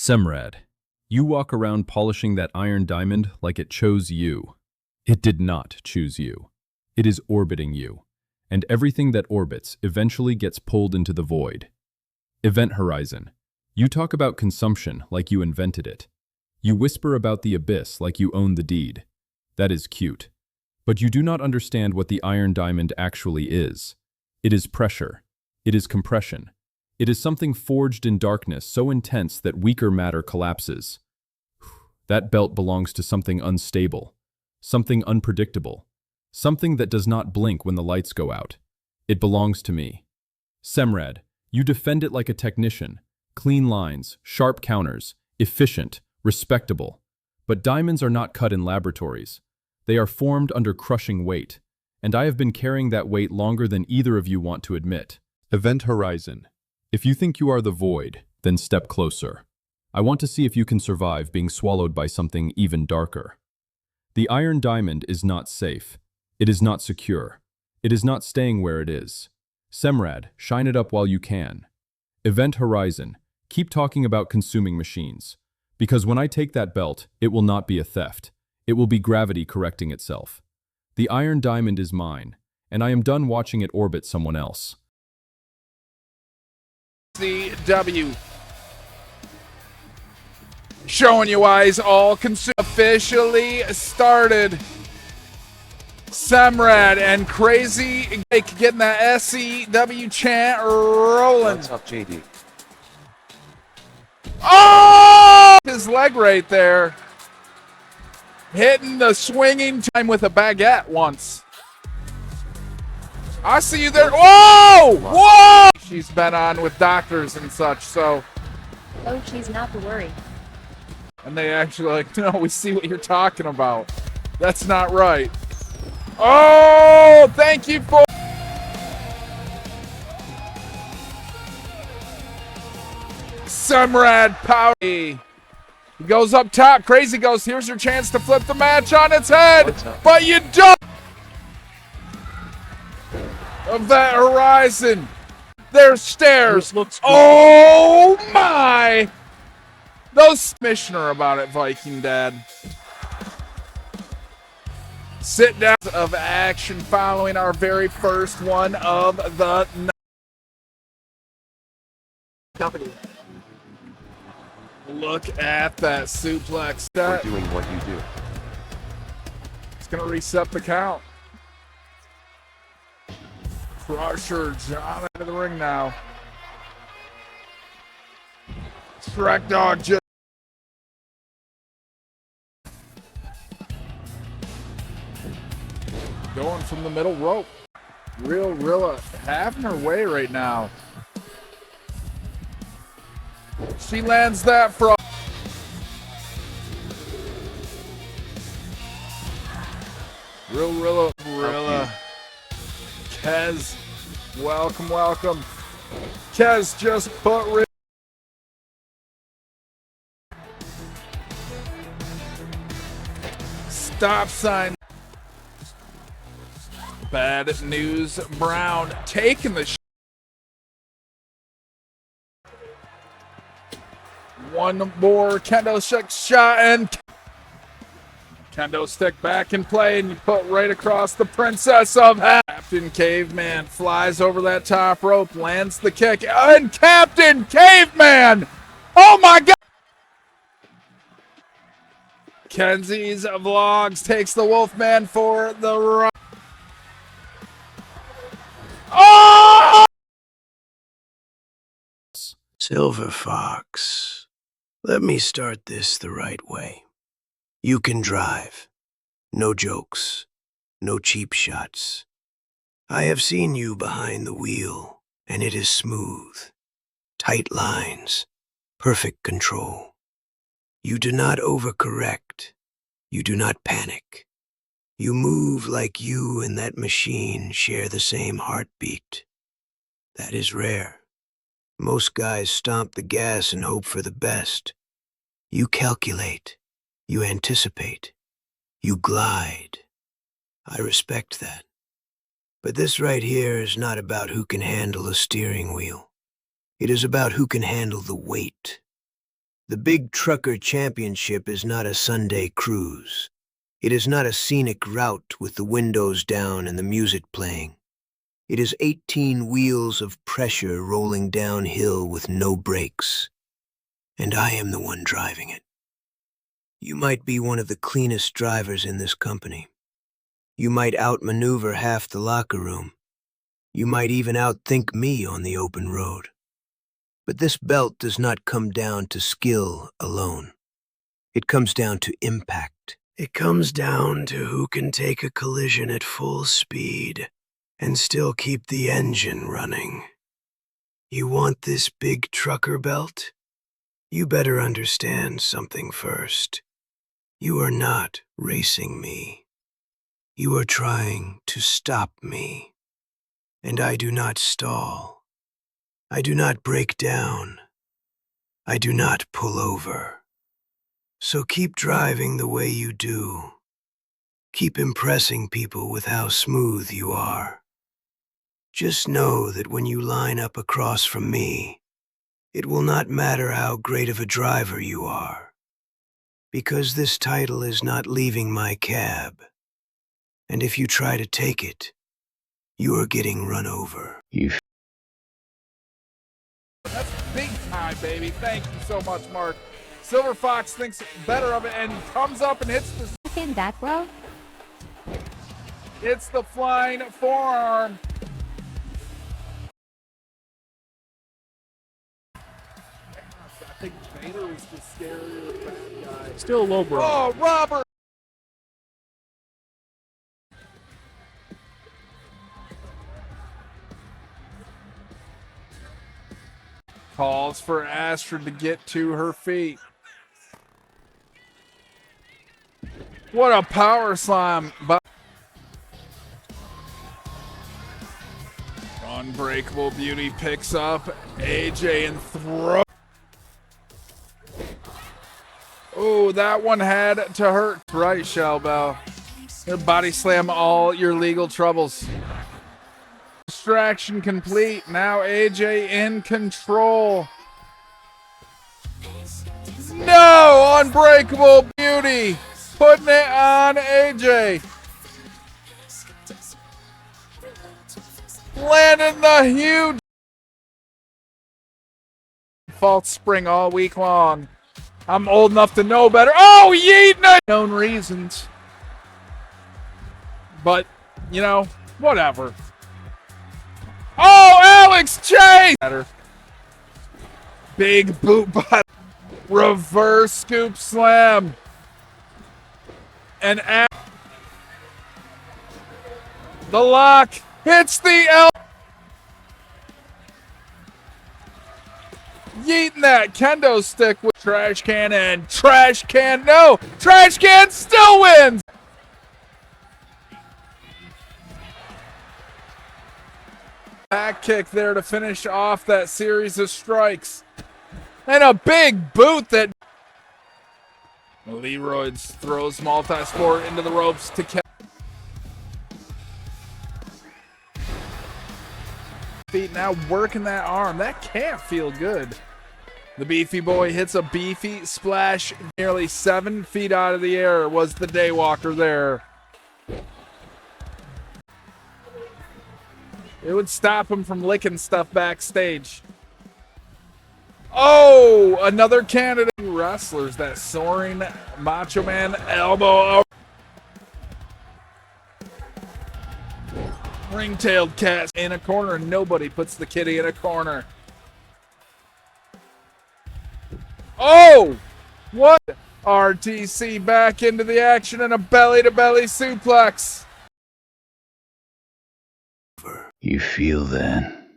Semrad, you walk around polishing that iron diamond like it chose you. It did not choose you. It is orbiting you, and everything that orbits eventually gets pulled into the void. Event Horizon, you talk about consumption like you invented it. You whisper about the abyss like you own the deed. That is cute. But you do not understand what the iron diamond actually is. It is pressure. It is compression. It is something forged in darkness so intense that weaker matter collapses. That belt belongs to something unstable, something unpredictable, something that does not blink when the lights go out. It belongs to me. Semrad, you defend it like a technician. Clean lines, sharp counters, efficient, respectable. But diamonds are not cut in laboratories. They are formed under crushing weight, and I have been carrying that weight longer than either of you want to admit. Event Horizon. If you think you are the void, then step closer. I want to see if you can survive being swallowed by something even darker. The iron diamond is not safe. It is not secure. It is not staying where it is. Semrad, shine it up while you can. Event Horizon, keep talking about consuming machines. Because when I take that belt, it will not be a theft. It will be gravity correcting itself. The iron diamond is mine, and I am done watching it orbit someone else. CW. Showing you why he's all consumed. Officially started. Semrad and Crazy getting that SCW chant rolling. What's up, JD? Oh! His leg right there. Hitting the swinging time with a baguette once. I see you there. Whoa! Whoa! She's been on with doctors and such, so. Oh, she's not to worry. And they actually like, no, we see what you're talking about. That's not right. Oh, thank you for. Semrad power. He goes up top. Crazy goes, here's your chance to flip the match on its head. But you don't. Of that horizon. There's stairs. Oh my! Those commissioner about it, Viking Dad. Sit down of action following our very first one of the company. Look at that suplex. For doing what you do. It's gonna reset the count. Crusher, John out of the ring now. Shrek Dog just. Going from the middle rope. Real Rilla having her way right now. She lands that from. Real Rilla. Kez, welcome. Kez just put stop sign. Bad News Brown taking the one more kendo stick shot and kendo stick back in play, and you put right across the Princess of Hell. Captain Caveman flies over that top rope, lands the kick, and Captain Caveman! Oh my God! Kenzie's Vlogs takes the Wolfman for the run. Oh! Silver Fox, let me start this the right way. You can drive. No jokes. No cheap shots. I have seen you behind the wheel, and it is smooth. Tight lines. Perfect control. You do not overcorrect. You do not panic. You move like you and that machine share the same heartbeat. That is rare. Most guys stomp the gas and hope for the best. You calculate. You anticipate. You glide. I respect that. But this right here is not about who can handle a steering wheel. It is about who can handle the weight. The Big Trucker Championship is not a Sunday cruise. It is not a scenic route with the windows down and the music playing. It is 18 wheels of pressure rolling downhill with no brakes. And I am the one driving it. You might be one of the cleanest drivers in this company. You might outmaneuver half the locker room. You might even outthink me on the open road. But this belt does not come down to skill alone. It comes down to impact. It comes down to who can take a collision at full speed and still keep the engine running. You want this big trucker belt? You better understand something first. You are not racing me. You are trying to stop me. And I do not stall. I do not break down. I do not pull over. So keep driving the way you do. Keep impressing people with how smooth you are. Just know that when you line up across from me, it will not matter how great of a driver you are, because this title is not leaving my cab. And if you try to take it, you are getting run over. That's big time, baby. Thank you so much, Mark. Silver Fox thinks better of it and comes up and hits the In that, bro? hits the flying forearm. I think Vader is the scarier bad guy. Still low, bro. Oh, Robert! Calls for Astrid to get to her feet. What a power slam! Unbreakable Beauty picks up AJ and throws. Oh, that one had to hurt. Right, Shelbell. Your body slam all your legal troubles. Distraction complete. Now AJ in control. No! Unbreakable Beauty putting it on AJ. Landing the huge false spring all week long. I'm old enough to know better. Oh, yeeting it! Known reasons. But, you know, whatever. Oh, Alex Chase! Big boot by reverse scoop slam. And the lock hits the L. Yeeting that kendo stick with trash can and trash can. No, trash can still wins. Back kick there to finish off that series of strikes. And a big boot that Leroy throws multi-sport into the ropes to catch. Feet now working that arm. That can't feel good. The beefy boy hits a beefy splash nearly 7 feet out of the air. Was the daywalker there? It would stop him from licking stuff backstage. Oh, another candidate. Wrestlers, that soaring Macho Man elbow. Ring-tailed cat in a corner. Nobody puts the kitty in a corner. Oh, what? RTC back into the action and a belly-to-belly suplex. You feel that?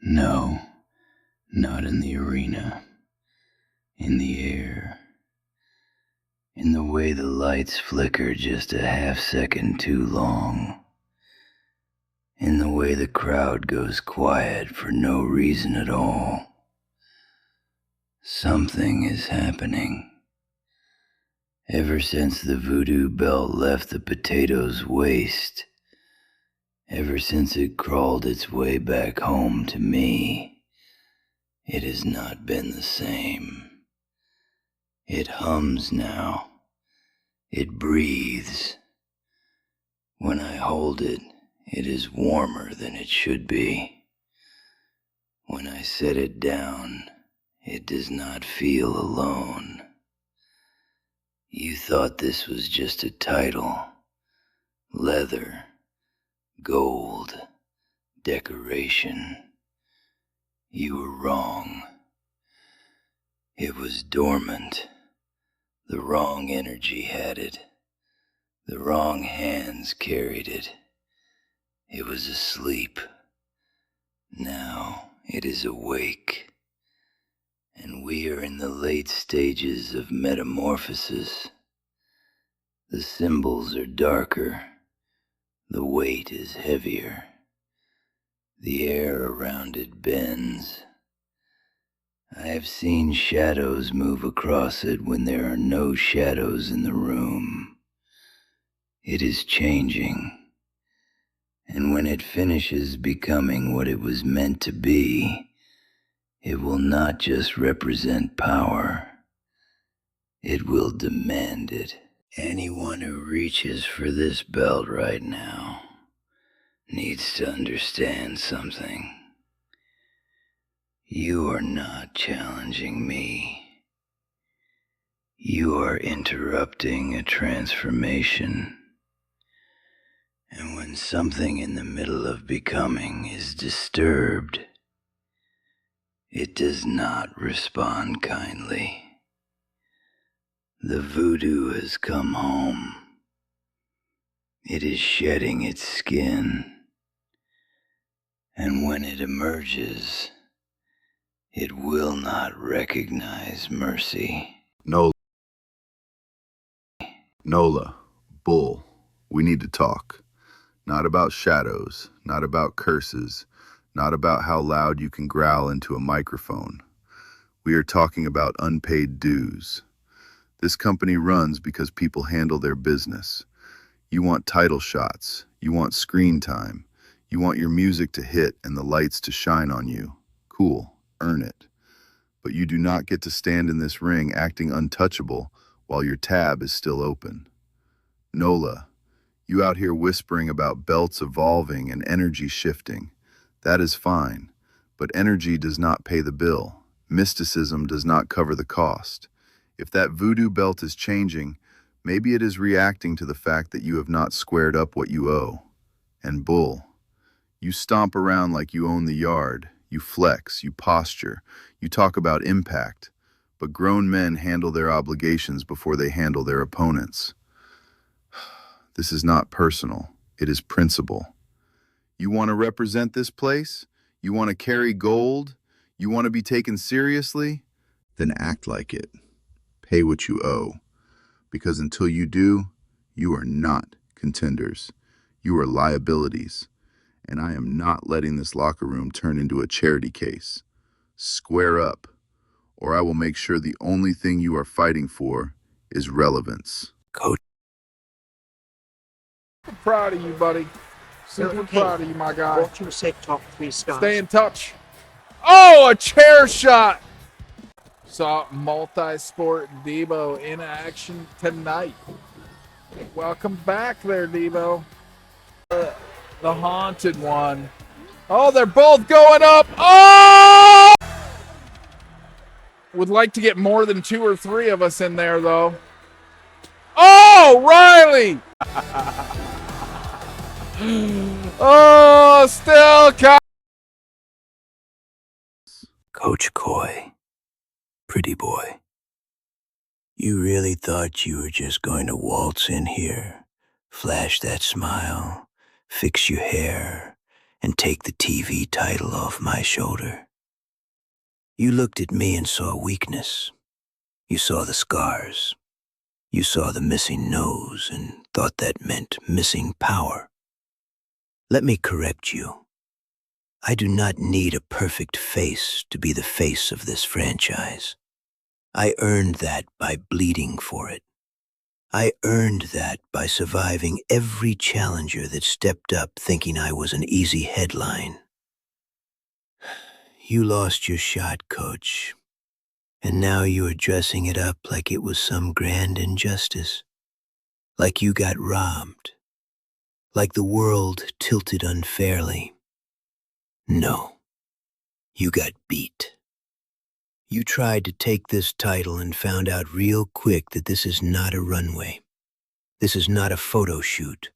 No, not in the arena. In the air. In the way the lights flicker just a half-second too long. In the way the crowd goes quiet for no reason at all. Something is happening. Ever since the voodoo belt left the potato's waist, ever since it crawled its way back home to me, it has not been the same. It hums now. It breathes. When I hold it, it is warmer than it should be. When I set it down, it does not feel alone. You thought this was just a title. Leather, gold, decoration. You were wrong. It was dormant. The wrong energy had it. The wrong hands carried it. It was asleep. Now it is awake. And we are in the late stages of metamorphosis. The symbols are darker. The weight is heavier. The air around it bends. I have seen shadows move across it when there are no shadows in the room. It is changing. And when it finishes becoming what it was meant to be, it will not just represent power. It will demand it. Anyone who reaches for this belt right now needs to understand something. You are not challenging me. You are interrupting a transformation. And when something in the middle of becoming is disturbed, it does not respond kindly. The voodoo has come home. It is shedding its skin. And when it emerges, it will not recognize mercy. Nola, Bull, we need to talk. Not about shadows, not about curses, not about how loud you can growl into a microphone. We are talking about unpaid dues. This company runs because people handle their business. You want title shots, you want screen time, you want your music to hit and the lights to shine on you. Cool, earn it. But you do not get to stand in this ring acting untouchable while your tab is still open. Nola, you out here whispering about belts evolving and energy shifting. That is fine, but energy does not pay the bill. Mysticism does not cover the cost. If that voodoo belt is changing, maybe it is reacting to the fact that you have not squared up what you owe. And Bull, you stomp around like you own the yard. You flex, you posture, you talk about impact. But grown men handle their obligations before they handle their opponents. This is not personal. It is principle. You want to represent this place? You want to carry gold? You want to be taken seriously? Then act like it. Pay what you owe. Because until you do, you are not contenders. You are liabilities. And I am not letting this locker room turn into a charity case. Square up, or I will make sure the only thing you are fighting for is relevance. Coach. Proud of you, buddy. Super proud of you, my guy. What you say, top 3 stars. Stay in touch. Oh, a chair shot. Saw multi-sport Debo in action tonight. Welcome back there, Debo. The haunted one. Oh, they're both going up. Oh! Would like to get more than 2 or 3 of us in there, though. Oh, Riley! Oh, still Coach Coy, pretty boy. You really thought you were just going to waltz in here, flash that smile, fix your hair, and take the TV title off my shoulder? You looked at me and saw weakness. You saw the scars. You saw the missing nose and thought that meant missing power. Let me correct you. I do not need a perfect face to be the face of this franchise. I earned that by bleeding for it. I earned that by surviving every challenger that stepped up thinking I was an easy headline. You lost your shot, Coach, And now you are dressing it up like it was some grand injustice. Like you got robbed. Like the world tilted unfairly. No, you got beat. You tried to take this title and found out real quick that this is not a runway. This is not a photo shoot.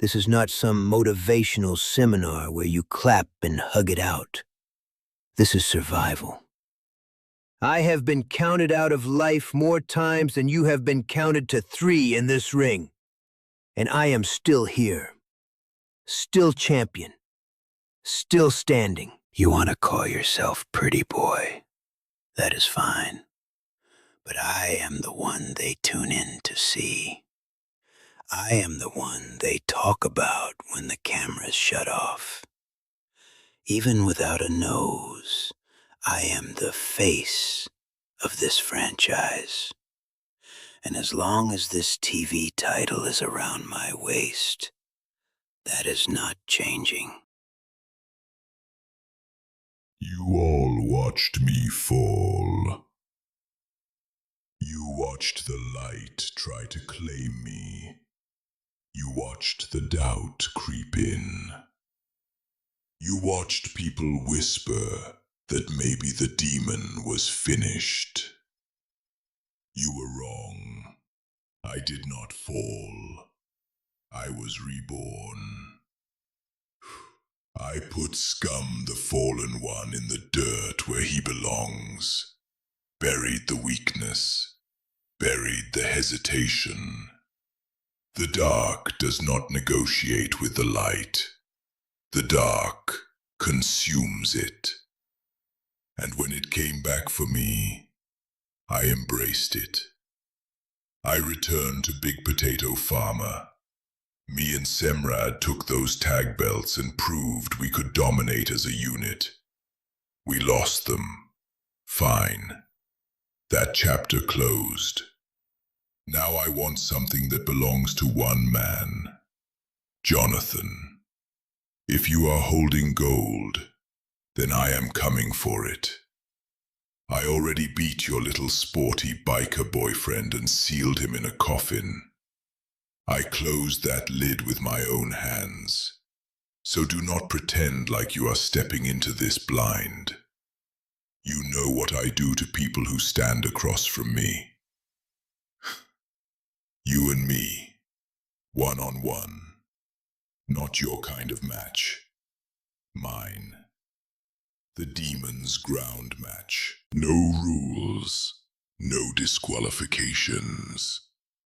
This is not some motivational seminar where you clap and hug it out. This is survival. I have been counted out of life more times than you have been counted to 3 in this ring. And I am still here. Still champion. Still standing. You want to call yourself pretty boy? That is fine. But I am the one they tune in to see. I am the one they talk about when the cameras shut off. Even without a nose, I am the face of this franchise. And as long as this TV title is around my waist, that is not changing. You all watched me fall. You watched the light try to claim me. You watched the doubt creep in. You watched people whisper that maybe the demon was finished. You were wrong. I did not fall. I was reborn. I put Scum the Fallen One in the dirt where he belongs. Buried the weakness. Buried the hesitation. The dark does not negotiate with the light. The dark consumes it. And when it came back for me, I embraced it. I returned to Big Potato Farmer. Me and Semrad took those tag belts and proved we could dominate as a unit. We lost them. Fine. That chapter closed. Now I want something that belongs to one man. Jonathan. If you are holding gold, then I am coming for it. I already beat your little sporty biker boyfriend and sealed him in a coffin. I closed that lid with my own hands. So do not pretend like you are stepping into this blind. You know what I do to people who stand across from me. You and me, one-on-one. Not your kind of match. Mine. The Demon's ground match. No rules. No disqualifications.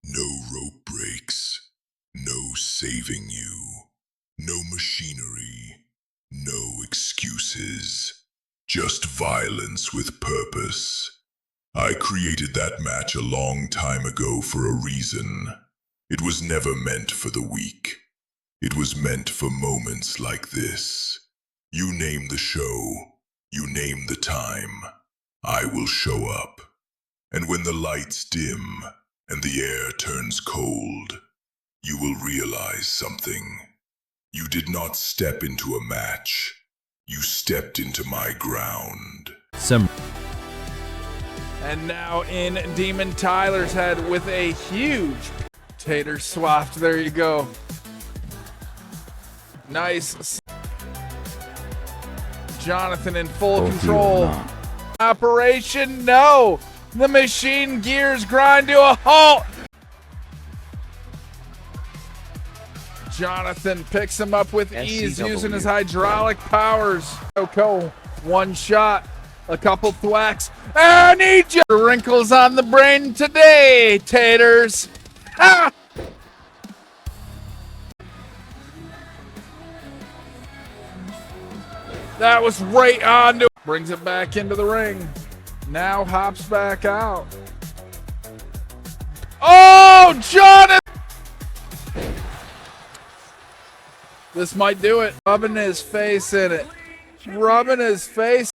No rope breaks. No saving you. No machinery. No excuses. Just violence with purpose. I created that match a long time ago for a reason. It was never meant for the weak. It was meant for moments like this. You name the show. You name the time. I will show up. And when the lights dim and the air turns cold, you will realize something. You did not step into a match. You stepped into my ground. And now in Demon Tyler's head with a huge tater swapped. There you go. Nice. Jonathan in full control. Operation, no. The machine gears grind to a halt. Jonathan picks him up with ease using his hydraulic powers. Coco, one shot, a couple thwacks. I need you. Wrinkles on the brain today, taters. Ah! That was right on to. Brings it back into the ring. Now hops back out. Oh, Jonathan! This might do it. Rubbing his face in it. Rubbing his face.